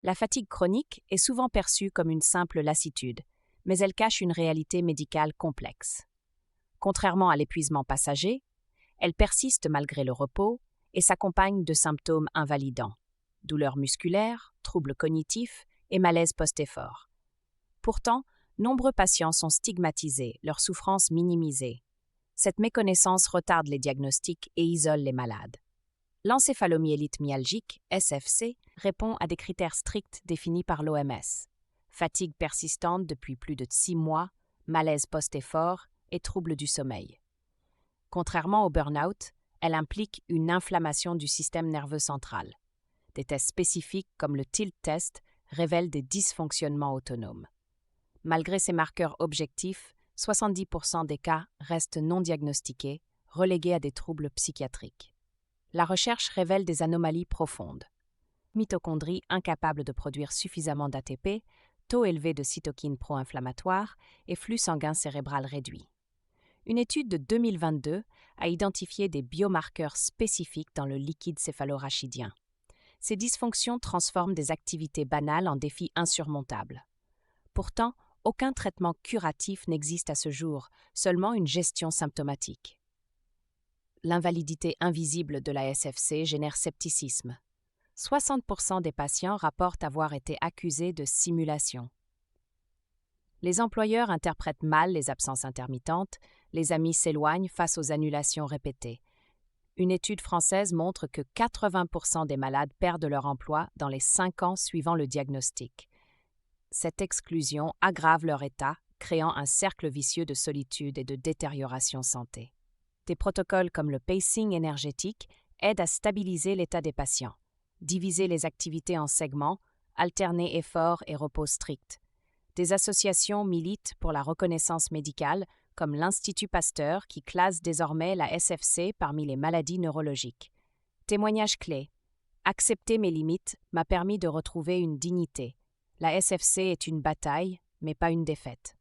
La fatigue chronique est souvent perçue comme une simple lassitude, mais elle cache une réalité médicale complexe. Contrairement à l'épuisement passager, elle persiste malgré le repos et s'accompagne de symptômes invalidants, douleurs musculaires, troubles cognitifs et malaise post-effort. Pourtant, nombreux patients sont stigmatisés, leurs souffrances minimisées. Cette méconnaissance retarde les diagnostics et isole les malades. L'encéphalomyélite myalgique, SFC, répond à des critères stricts définis par l'OMS. Fatigue persistante depuis plus de 6 mois, malaise post-effort et troubles du sommeil. Contrairement au burn-out, elle implique une inflammation du système nerveux central. Des tests spécifiques comme le TILT test révèlent des dysfonctionnements autonomes. Malgré ces marqueurs objectifs, 70% des cas restent non diagnostiqués, relégués à des troubles psychiatriques. La recherche révèle des anomalies profondes. Mitochondries incapables de produire suffisamment d'ATP, taux élevé de cytokines pro-inflammatoires et flux sanguin cérébral réduit. Une étude de 2022 a identifié des biomarqueurs spécifiques dans le liquide céphalorachidien. Ces dysfonctions transforment des activités banales en défis insurmontables. Pourtant, aucun traitement curatif n'existe à ce jour, seulement une gestion symptomatique. L'invalidité invisible de la SFC génère scepticisme. 60% des patients rapportent avoir été accusés de simulation. Les employeurs interprètent mal les absences intermittentes, les amis s'éloignent face aux annulations répétées. Une étude française montre que 80% des malades perdent leur emploi dans les 5 ans suivant le diagnostic. Cette exclusion aggrave leur état, créant un cercle vicieux de solitude et de détérioration santé. Des protocoles comme le pacing énergétique aident à stabiliser l'état des patients, diviser les activités en segments, alterner efforts et repos stricts. Des associations militent pour la reconnaissance médicale, comme l'Institut Pasteur qui classe désormais la SFC parmi les maladies neurologiques. Témoignage clé. Accepter mes limites m'a permis de retrouver une dignité. La SFC est une bataille, mais pas une défaite.